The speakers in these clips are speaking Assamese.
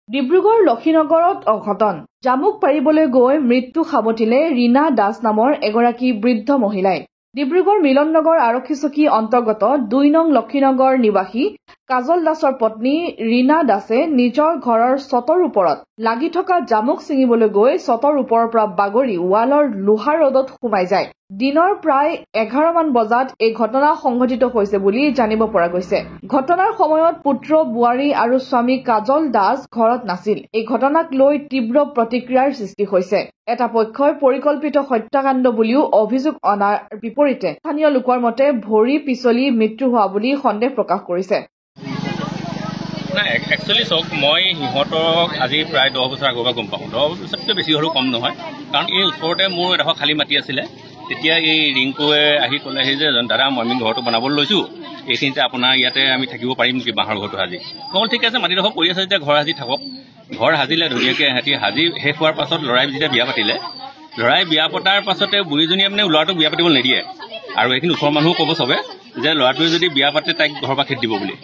ডিব্ৰুগড় লক্ষীনগৰত অঘটন জামুক পাৰিবলৈ গৈ মৃত্যু সাৱটিলে ৰীনা দাস নামৰ এগৰাকী বৃদ্ধ মহিলাই। ডিব্ৰুগড় মিলন নগৰ আৰক্ষী চকী অন্তৰ্গত ২ নং লক্ষীনগৰ নিবাসী কাজল দাসৰ পত্নী ৰীনা দাসে নিজৰ ঘৰৰ ছটৰ ওপৰত লাগি থকা জামুক ছিঙিবলৈ গৈ ছটৰ ওপৰৰ পৰা বাগৰি ৱালৰ লোহাৰ ৰডত সোমাই যায়। দিনৰ প্ৰায় ১১ মান বজাত এই ঘটনা সংঘটিত হৈছে বুলি জানিব পৰা গৈছে। ঘটনাৰ সময়ত পুত্ৰ, বোৱাৰী আৰু স্বামী কাজল দাস ঘৰত নাছিল। এই ঘটনাক লৈ তীব্ৰ প্ৰতিক্ৰিয়াৰ সৃষ্টি হৈছে। এটা পক্ষই পৰিকল্পিত হত্যাকাণ্ড বুলিও অভিযোগ অনাৰ বিপৰীতে স্থানীয় লোকৰ মতে ভৰি পিছলি মৃত্যু হোৱা বুলি সন্দেহ প্ৰকাশ কৰিছে। নাই একচুৱেলি চাওক, মই সিহঁতক আজি প্ৰায় 10 বছৰ আগৰ পৰা গম পাওঁ। 10 বছৰতকৈ বেছি হ'লেও কম নহয়, কাৰণ এই ওচৰতে মোৰ এডোখৰ খালী মাটি আছিলে। তেতিয়া এই ৰিংকুৱে আহি ক'লেহি যে দাদা আমি ঘৰটো বনাবলৈ লৈছোঁ, এইখিনিতে আপোনাৰ ইয়াতে আমি থাকিব পাৰিম নেকি বাঁহৰ ঘৰটো সাজি। মই ঠিক আছে, মাটিডোখৰ পৰি আছে যেতিয়া ঘৰ সাজি থাকক। ঘৰ সাজিলে ধুনীয়াকৈ সিহঁতি সাজি শেষ হোৱাৰ পাছত ল'ৰাই যেতিয়া বিয়া পাতিলে, ল'ৰাই বিয়া পতাৰ পাছতে বুঢ়ীজনীয়ে মানে ল'ৰাটোক বিয়া পাতিবলৈ নিদিয়ে। আৰু এইখিনি ওচৰৰ মানুহো ক'ব চবে যে ল'ৰাটোৱে যদি বিয়া পাতে তাইক ঘৰৰ পৰা খেদি দিব বুলি।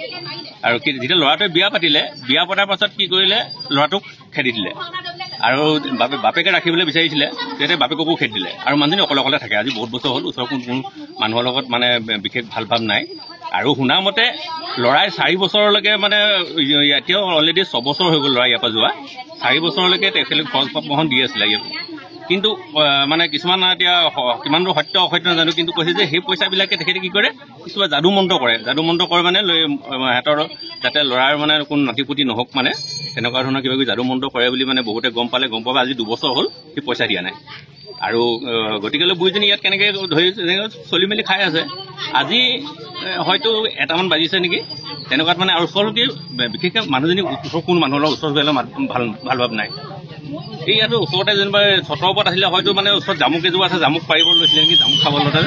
আৰু যেতিয়া ল'ৰাটোৱে বিয়া পাতিলে, বিয়া পতাৰ পাছত কি কৰিলে, ল'ৰাটোক খেদি দিলে। আৰু বাপেকে ৰাখিবলৈ বিচাৰিছিলে, তেতিয়া বাপেককো খেদি দিলে। আৰু মানুহজনী অকলে অকলে থাকে। আজি বহুত বছৰ হ'ল, ওচৰৰ কোনো মানুহৰ লগত মানে বিশেষ ভাল ভাৱ নাই। আৰু শুনা মতে ল'ৰাই 4 বছৰলৈকে মানে এতিয়াও অলৰেডি 6 বছৰ হৈ গ'ল ল'ৰা ইয়াৰ পৰা যোৱা। 4 বছৰলৈকে তেখেতে খৰচ পাতি দি আছিলে ইয়াত। কিন্তু মানে কিছুমান এতিয়া কিমান দূৰ সত্য অসত্য নাজানো, কিন্তু কৈছে যে সেই পইচাবিলাকে তেখেতে কি কৰে, কিবা যাদু মন্ত্ৰ কৰে। যাদু মন্ত্ৰ কৰে মানে সিহঁতৰ যাতে ল'ৰাৰ মানে কোনো নাতিপুতি নহওক, মানে তেনেকুৱা ধৰণৰ কিবা কিবি যাদু মন্ত্ৰ কৰে বুলি মানে বহুতে গম পালে। গম পাব আজি 2 বছৰ হ'ল সি পইচা দিয়া নাই। আৰু গতিকেলৈ বুঢ়ীজনী ইয়াত কেনেকৈ ধৰি চলি মেলি খাই আছে। আজি হয়তো 1টামান বাজিছে নেকি, তেনেকুৱাত মানে। আৰু ওচৰ কি বিশেষকৈ মানুহজনী ওচৰ কোনো মানুহৰ লগত ওচৰ গ'লে ভাল ভাৱ নাই। এই ইয়াতো ওচৰতে যেনিবা ছটৰ ওপৰত আছিলে, হয়তো মানে ওচৰত জামুক এজোপা আছে, জামুক পাৰিব লৈছিলে নেকি, জামুক খাব লওঁতে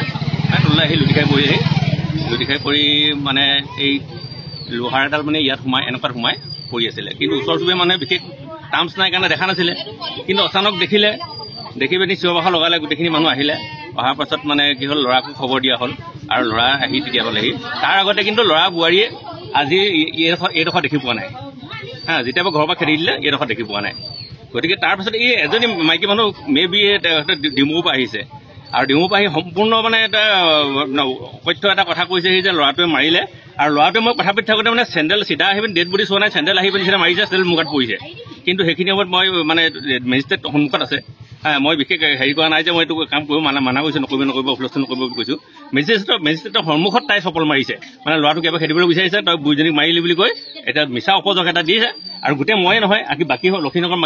তললৈ আহি লুটি খাই পৰি মানে এই লোহাৰ এডাল মানে ইয়াত এনেকুৱাত সোমাই পৰি আছিলে। কিন্তু ওচৰ চুবুৰীয়া মানুহে বিশেষ টাৰ্মছ নাই কাৰণে দেখা নাছিলে। কিন্তু অচানক দেখি পিনি চিঞৰ বাখৰ লগালে, গোটেইখিনি মানুহ আহিলে। অহাৰ পাছত মানে কি হ'ল, ল'ৰাকো খবৰ দিয়া হ'ল। আৰু ল'ৰা আহি তেতিয়া পালেহি। তাৰ আগতে কিন্তু ল'ৰা বোৱাৰীয়ে আজি এইডোখৰ দেখি পোৱা নাই। যেতিয়া ঘৰৰ পৰা খেদি দিলে, এইডোখৰ দেখি পোৱা নাই। গতিকে তাৰপিছত এই এজনী মাইকী মানুহ মেবি ডিমৌৰ পৰা আহিছে। আৰু ডিমৌৰ পৰা আহি সম্পূৰ্ণ মানে এটা অকথ্য এটা কথা কৈছেহি যে ল'ৰাটোৱে মাৰিলে। আৰু ল'ৰাটোৱে মই কথা পাতি থাকোঁতে মানে চেণ্ডেল চিধা আহি পিনি ডেড বডি চোৱা নাই, চেণ্ডেল আহি পিনি চিধা মাৰিছে, চেণ্ডেল মুগাত পৰিছে। কিন্তু সেইখিনি সময়ত মই মানে মেজিষ্ট্ৰেট সন্মুখত আছে। মই বিশেষ হেৰি কৰা নাই যে মই এইটো কাম কৰিব মানা কৰিছোঁ, নকৰিব হুলস্থুল নকৰিব বুলি কৈছোঁ। মেজিষ্ট্ৰেটৰ সন্মুখত তাই চপল মাৰিছে, মানে ল'ৰাটোক এবাৰ খেদিবলৈ বিচাৰিছে। তই বুঢ়ীজনীক মাৰিলি বুলি কৈ এতিয়া মিছা অপযোগ এটা দিছে। আৰু গোটেই ময়ে নহয়, বাকী লক্ষীনগৰ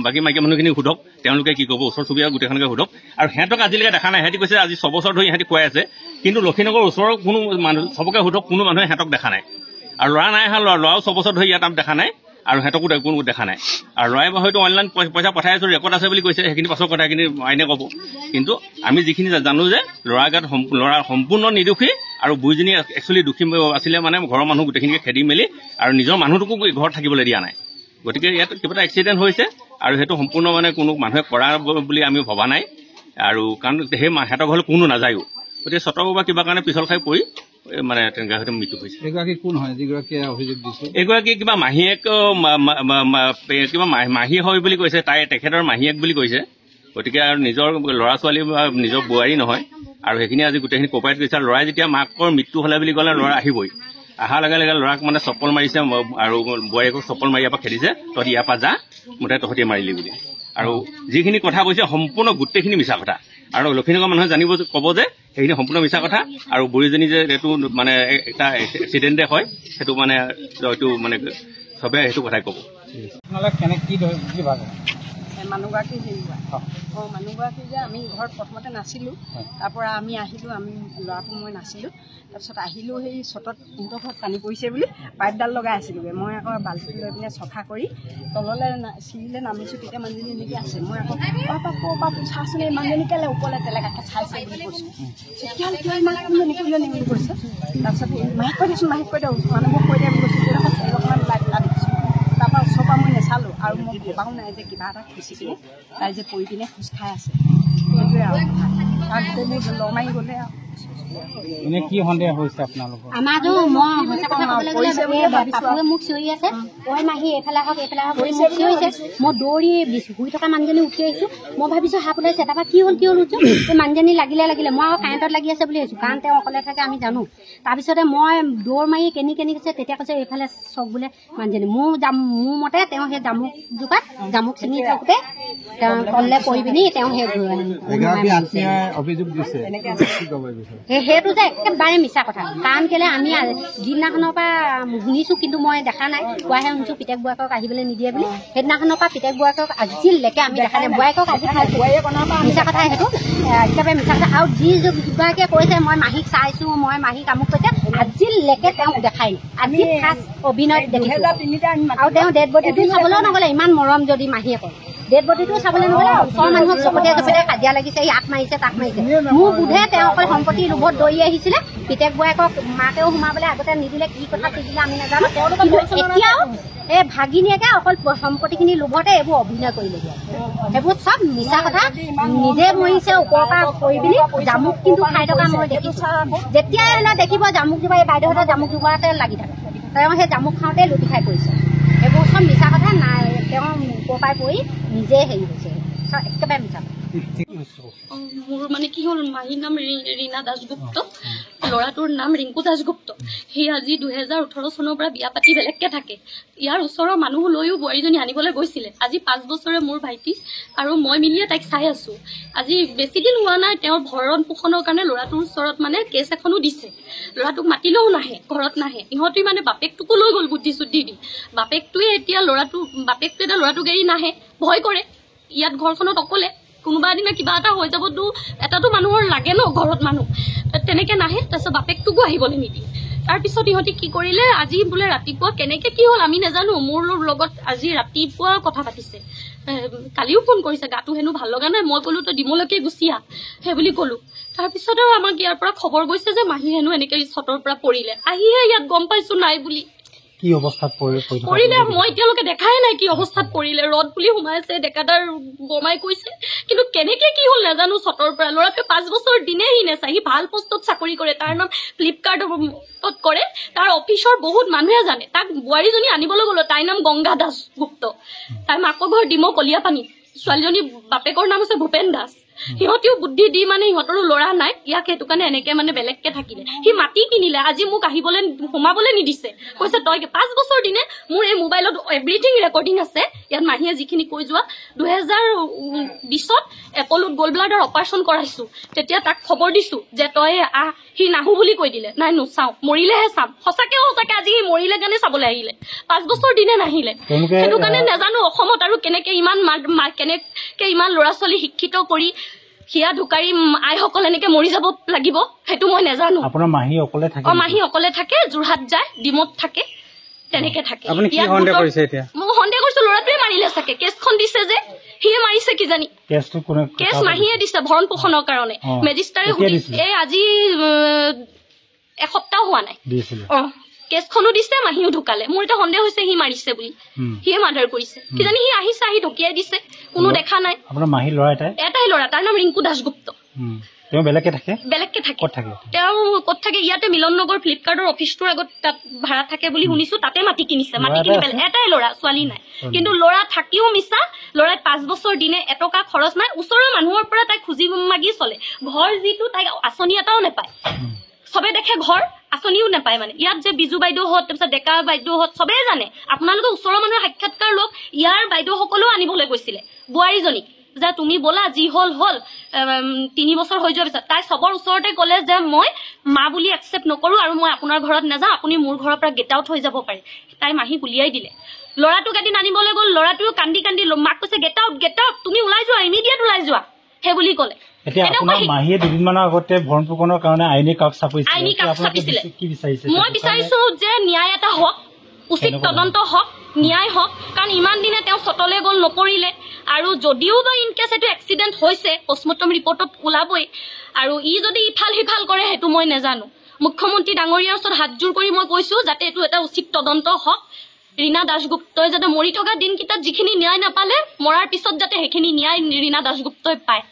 বাকী মাইকী মানুহখিনি সোধক, তেওঁলোকে কি ক'ব, ওচৰ চুবুৰীয়া গোটেইখনকে সোধক। আৰু সিহঁতক আজিলৈকে দেখা নাই। সিহঁতি কৈছে আজি 6 বছৰ ধৰি সিহঁতি খুৱাই আছে, কিন্তু লক্ষীনগৰৰ ওচৰৰ কোনো মানুহ চবকে সোধক, কোনো মানুহে সিহঁতক দেখা নাই। আৰু ল'ৰা নাই অহা, ল'ৰাও 6 বছৰ ধৰি ইয়াত দেখা নাই। আৰু সিহঁতকো কোনো দেখা নাই। আৰু ল'ৰাই হয়তো অনলাইন পইচা পঠাই আছোঁ, ৰেকৰ্ড আছে বুলি কৈছে। সেইখিনি পাছৰ কথা, সেইখিনি আইনে ক'ব। কিন্তু আমি যিখিনি জানো যে ল'ৰা গাত ল'ৰা সম্পূৰ্ণ নিৰ্দোষী। আৰু বুঢ়ীজনী একচুৱেলি দোষী আছিলে, মানে ঘৰৰ মানুহ গোটেইখিনিকে খেদি মেলি আৰু নিজৰ মানুহটোকো ঘৰত থাকিবলৈ দিয়া নাই। গতিকে ইয়াত কিবা এটা এক্সিডেণ্ট হৈছে, আৰু সেইটো সম্পূৰ্ণ মানে কোনো মানুহে কৰা বুলি আমি ভবা নাই। আৰু কাৰণ সেই সিহঁতৰ ঘৰলৈ কোনো নাযায়ো। গতিকে ছটৰ বা কিবা কাৰণে পিছল খাই পৰি মানে তেনেকুৱা হয়তো মৃত্যু হৈছে। এগৰাকী কোন হয় যিগৰাকীয়ে অভিযোগ দিছে? এগৰাকী কিবা মাহীয়েক, কিবা মাহী হয় বুলি কৈছে। তেখেতৰ মাহীয়েক বুলি কৈছে। গতিকে আৰু নিজৰ ল'ৰা ছোৱালী বা নিজৰ বোৱাৰী নহয়। আৰু সেইখিনি আজি গোটেইখিনি ক'পাৰেট কৰিছে। আৰু ল'ৰাই যেতিয়া মাকৰ মৃত্যু হ'লে বুলি ক'লে, ল'ৰা আহিবই। অহাৰ লগে লগে ল'ৰাক মানে চপ্পল মাৰিছে, আৰু বোৱাৰীয়েকক চপ্পল মাৰি ইয়াৰ পৰা খেদিছে, তহঁতি ইয়াৰ পৰা যা, মুঠতে তহঁতি মাৰিলি বুলি। আৰু যিখিনি কথা কৈছে সম্পূৰ্ণ গোটেইখিনি মিছা কথা। আৰু লক্ষীনগৰ মানুহে ক'ব যে সেইখিনি সম্পূৰ্ণ মিছা কথা। আৰু বুঢ়ীজনী যে এইটো মানে এটা এক্সিডেণ্টে হয়, সেইটো মানে এইটো মানে চবে সেইটো কথাই ক'ব। মানুহগৰাকী মানুহগৰাকী যে আমি ঘৰত প্ৰথমতে নাছিলোঁ, তাৰপৰা আমি আহিলোঁ, আমি ল'ৰাটো মই নাছিলোঁ। তাৰপিছত আহিলোঁ, সেই ছটত সিহঁতৰ ঘৰত পানী পৰিছে বুলি পাইপডাল লগাই আছিলোঁগৈ। মই আকৌ বাল্টি লৈ পিনে চফা কৰি তললৈ চিৰিলৈ নামিছোঁ, তেতিয়া মানুহজনী এনেকৈ আছে। মই আকৌ বাপু চাচোন, এই মানুহজনী কেলৈ ওপৰলৈ তেলেকাকৈ চাইছে বুলি কৈছোঁ। তেতিয়াহ'লে কিয় ইমান মানুহজনী বুলি কৈছে। তাৰপিছত মাহিক কৈ দিছোঁ, মাহিক কৈ দিওঁ, মানুহবোৰ কৈ দিয়া বুলি কৈছোঁ। তেতিয়া অকণমান লাইট দেখিছোঁ। তাৰপৰা ওচৰৰ পৰা মই নেচালোঁ, আৰু মই ভবাও নাই যে কিবা এটা খুচি কিনে তাই যে পৰি পিনে খোজ খাই আছে। সেইটোৱে আৰু কথা। তাৰ গোটেই মোৰ ল মাৰি গ'লে আৰু এনে কি সন্দেহ হৈছে আপোনালোকৰ? আমাৰতো মই সঁচা কথা ক'বলৈ গ'লে বাপুৱে মোক চিঞৰি আছে, ঐ মাহী এইফালে আহক বুলি মোক চিঞৰিছে। মই দৌৰি শুই থকা মানুহজনী উঠি আহিছোঁ। মই ভাবিছোঁ সাপ ওলাইছে। তাৰপৰা কি হ'ল উঠছোঁ, এই মানুহজনী লাগিলে মই আকৌ কাৰেণ্টত লাগি আছে বুলি ভাবিছোঁ, কাৰণ তেওঁ অকলে থাকে আমি জানো। তাৰপিছতে মই দৌৰ মাৰি কেনি কৈছে, তেতিয়া কৈছে এইফালে চক বোলে মানুহজনী। মোৰ মতে তেওঁ সেই জামুকজোপাত জামুক ছিঙি থাকোঁতে তেওঁ তললৈ পৰি পিনি তেওঁ সেই অভিযোগ দিছে সেইটো যে একেবাৰে মিছা কথা। কাৰণ কেলে আমি যিদিনাখনৰ পৰা শুনিছোঁ, কিন্তু মই দেখা নাই। কোৱাহে শুনিছোঁ পিতেক বোৱাকক আহিবলৈ নিদিয়ে বুলি। সেইদিনাখনৰ পৰা পিতেক বোৱাকক আজিলৈকে আমি দেখা নাই। বোৱাৰীকক আজি মিছা কথা, সেইটো একেবাৰে মিছা কথা। আৰু যিগৰাকীয়ে কৈছে মই মাহীক চাইছোঁ, মই মাহীক আমুক কৈছে, আজিলৈকে তেওঁক দেখাই নাই। আজি ফাৰ্ষ্ট অভিনয়ত দেখিছোঁ। আৰু তেওঁ ডেড বডিটো চাবলৈও নগ'লে, ইমান মৰম যদি মাহীয়ে কয়। ডেড বডিটো চাবলৈ নগ'লে, ওচৰৰ মানুহক জপতে কাজিয়া লাগিছে, ইয়াক মাৰিছে তাক মাৰিছে। মোৰ বোধে তেওঁ অকল সম্পত্তি লোভত দৌৰি আহিছিলে। পিতেক বোৱাৰীকক মাকেও সোমাবলৈ আগতে নিদিলে, কি কথা দিলে আমি নাজানো। এতিয়াও এই ভাগিনীয়েকে অকল সম্পত্তিখিনি লোভতে এইবোৰ অভিনয় কৰিলেগৈ। সেইবোৰ চব মিছা কথা। নিজে মৰিছে ওপৰৰ পৰা পৰি পিনি, জামুক কিন্তু খাই থকা মই দেখিছোঁ। যেতিয়াই হ'লেও দেখিব জামুকজোপা, এই বাইদেউহঁতৰ জামুকজোপাতে লাগি থাকে। তেওঁ সেই জামুক খাওঁতে লুটি খাই পৰিছে। এইবোৰ চব মিছা কথা। নাই, তেওঁ ওপৰৰ পৰাই পৰি নিজে হেৰি হৈছে, চব একেবাৰে মিছা কথা। মোৰ মানে কি হ'ল, মাহীৰ নাম ৰীনা দাসগুপ্ত, ল'ৰাটোৰ নাম ৰিংকু দাসগুপ্ত। সি আজি 2018 চনৰ পৰা বিয়া পাতি বেলেগকে থাকে। ইয়াৰ ওচৰৰ মানুহ লৈও বোৱাৰীজনী আনিবলৈ গৈছিলে। আজি 5 বছৰে মোৰ ভাইটি আৰু মই মিলিয়ে তাইক চাই আছো। আজি বেছি দিন হোৱা নাই, তেওঁৰ ভৰণ পোষণৰ কাৰণে ল'ৰাটোৰ ওচৰত মানে কেছ এখনো দিছে। ল'ৰাটোক মাতিলেও নাহে, ঘৰত নাহে। ইহঁতে মানে বাপেকটোকো লৈ গ'ল বুদ্ধি চুদ্ধি দি। বাপেকটোৱে এতিয়া ল'ৰাটোক এৰি নাহে, ভয় কৰে। ইয়াত ঘৰখনত অকলে, কোনোবা এদিনা কিবা এটা হৈ যাবতো, এটাতো মানুহৰ লাগে ন ঘৰত মানুহ, তেনেকে নাহে। তাৰপিছত বাপেকটোকো আহিবলৈ নিদিয়ে। তাৰপিছত ইহঁতি কি কৰিলে, আজি বোলে ৰাতিপুৱা কেনেকে কি হ'ল আমি নাজানো, মোৰ লগত আজি ৰাতিপুৱা কথা পাতিছে। কালিও ফোন কৰিছে, গাটো হেনো ভাল লগা নাই। মই ক'লো তই ডিমলৈকে গুচি আহ, সেই বুলি ক'লো। তাৰপিছত আৰু আমাক ইয়াৰ পৰা খবৰ গৈছে যে মাহী হেনো এনেকে ছটৰ পৰা পৰিলে। আহিহে ইয়াত গম পাইছো নাই বুলি। কি অৱস্থাত পৰিলে মই এতিয়ালৈকে দেখাই নাই কি অৱস্থাত পৰিলে। ৰদ বুলি সোমাইছে, ডেকাদাৰ বমাই কৈছে, কিন্তু কেনেকে কি হ'ল নাজানো। ছটৰ পৰা ল'ৰাটোৱে 5 বছৰ দিনে সি নেচাই। সি ভাল পোষ্টত চাকৰি কৰে, তাৰ নাম ফ্লিপকাৰ্টত কৰে। তাৰ অফিচৰ বহুত মানুহে জানে। তাক বোৱাৰীজনী আনিবলৈ গ'লো, তাইৰ নাম গংগা দাসগুপ্ত। তাইৰ মাকৰ ঘৰ ডিমৌ কলিয়াপানী। ছোৱালীজনী বাপেকৰ নাম হৈছে ভূপেন দাস। সিহঁতিও বুদ্ধি দি মানে সিহঁতৰো ল'ৰা নাই, ইয়াক সেইটো কাৰণে এনেকে মানে বেলেগকে থাকিলে। সি মাটি কিনিলে, আজি মোক আহিবলৈ সোমাবলৈ নিদিছে। কৈছে তই 5 বছৰ দিনে। মোৰ এই মোবাইলত এভৰিথিং ৰেকৰ্ডিং আছে। ইয়াত মাহীয়ে যিখিনি কৈ যোৱা, 2020ত এপলোত গ'ল্ড ব্লাডাৰ অপাৰেশ্যন কৰাইছো। তেতিয়া তাক খবৰ দিছো যে তই আহ, সি নাহো বুলি কৈ দিলে। নাই নোচাও, মৰিলেহে চাম। সঁচাকে আজি সি মৰিলে কাৰণে চাবলৈ আহিলে, 5 বছৰ দিনে নাহিলে। সেইটো কাৰণে নাজানো অসমত আৰু কেনেকে ইমান ল'ৰা ছোৱালী শিক্ষিত কৰি সিয়া ঢুকাৰী আইসকল এনেকে মৰি যাব লাগিব, সেইটো মই নাজানো। আপোনাৰ মাহী অকলে থাকে? মাহী অকলে থাকে, যোৰহাট যায়, ডিমত থাকে, তেনেকে থাকে। আপুনি কি সন্দেহ কৰিছে এতিয়া? মই সন্দেহ কৰিছো ল'ৰাটোৱে মাৰিলে চাগে। কেছখন দিছে যে সিয়ে মাৰিছে কিজানি। কেছ মাহীয়ে দিছে ভৰণ পোষণৰ কাৰণে। মেজিষ্ট্ৰাৰে এই আজি এসপ্তাহ হোৱা নাই। কেছখনো দিছে, মাহীও ঢুকালে। মোৰ এতিয়া সন্দেহ হৈছে সি মাৰিছে বুলি, সিয়ে মাৰ্ডাৰ কৰিছে কিজানি। সি আহিছে, আহি ঢকিয়াই দিছে, কোনো দেখা নাই। আপোনাৰ মাহী ল'ৰা এটাই ল'ৰা, তাৰ নাম ৰিংকু দাসগুপ্ত। তেওঁ বেলেগকে থাকে? তেওঁ ক'ত থাকে? ইয়াতে মিলন নগৰ ফ্লিপকাৰ্টৰ অফিচটোৰ আগত তাত ভাড়া থাকে বুলি শুনিছো। তাতে মাটি কিনিছে। মাটি কিনি এটাই ল'ৰা, ছোৱালী নাই। কিন্তু ল'ৰা থাকিও মিছা। ল'ৰাই 5 বছৰ দিনে এটকা খৰচ নাই। ওচৰৰ মানুহৰ পৰা তাইক খুজি মাগি চলে। ঘৰ যিটো তাইক আঁচনি এটাও নাপায়। চবে দেখে ঘৰ, আঁচনিও নাপায়। মানে ইয়াত যে বিজু বাইদেউহঁত, তাৰপিছত ডেকা বাইদেউহঁত চবেই জানে। আপোনালোকে ওচৰৰ মানুহৰ সাক্ষাৎকাৰ লওক। ইয়াৰ বাইদেউসকলেও আনিবলৈ গৈছিলে বোৱাৰীজনীক, যে তুমি ব'লা, যি হ'ল 3 বছৰ হৈ যোৱাৰ পিছত। তাই চবৰ ওচৰতে ক'লে যে মই মা বুলি একচেপ্ট নকৰো আৰু মই আপোনাৰ ঘৰত নাযাওঁ, আপুনি মোৰ ঘৰৰ পৰা গেট আউট হৈ যাব পাৰে। তাই মাহীক উলিয়াই দিলে। ল'ৰাটোক এদিন আনিবলৈ গ'ল, ল'ৰাটোও কান্দি মাক কৈছে গেট আউট, তুমি ওলাই যোৱা, ইমিডিয়েট ওলাই যোৱা, সেই বুলি ক'লে। মাহীয়ে দুদিনমানৰ আগতে ভৰণ পোষণৰ কাৰণে আইনী কাষ চাপিছিলে। মই বিচাৰিছো যে ন্যায় এটা হওক, উচিত তদন্ত হওক, ন্যায় হওক। কাৰণ ইমান দিনে তেওঁ চটলে গ'ল, নপৰিলে। আৰু যদিও বা ইনকেছ এইটো এক্সিডেণ্ট হৈছে, পষ্টমৰ্টম ৰিপৰ্টত ওলাবই। আৰু যদি ইফাল সিফাল কৰে সেইটো মই নাজানো। মুখ্যমন্ত্ৰী ডাঙৰীয়াৰ ওচৰত হাতযোৰ কৰি মই কৈছো যাতে এইটো এটা উচিত তদন্ত হওক। ৰীনা দাসগুপ্তই যাতে মৰি থকা দিনকেইটাত যিখিনি ন্যায় নাপালে, মৰাৰ পিছত যাতে সেইখিনি ন্যায় ৰীনা দাসগুপ্তই পায়।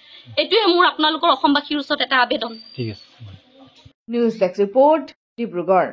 এইটোৱে মোৰ আপোনালোকৰ অসমবাসীৰ ওচৰত এটা আবেদন। News desk report Dibrugarh.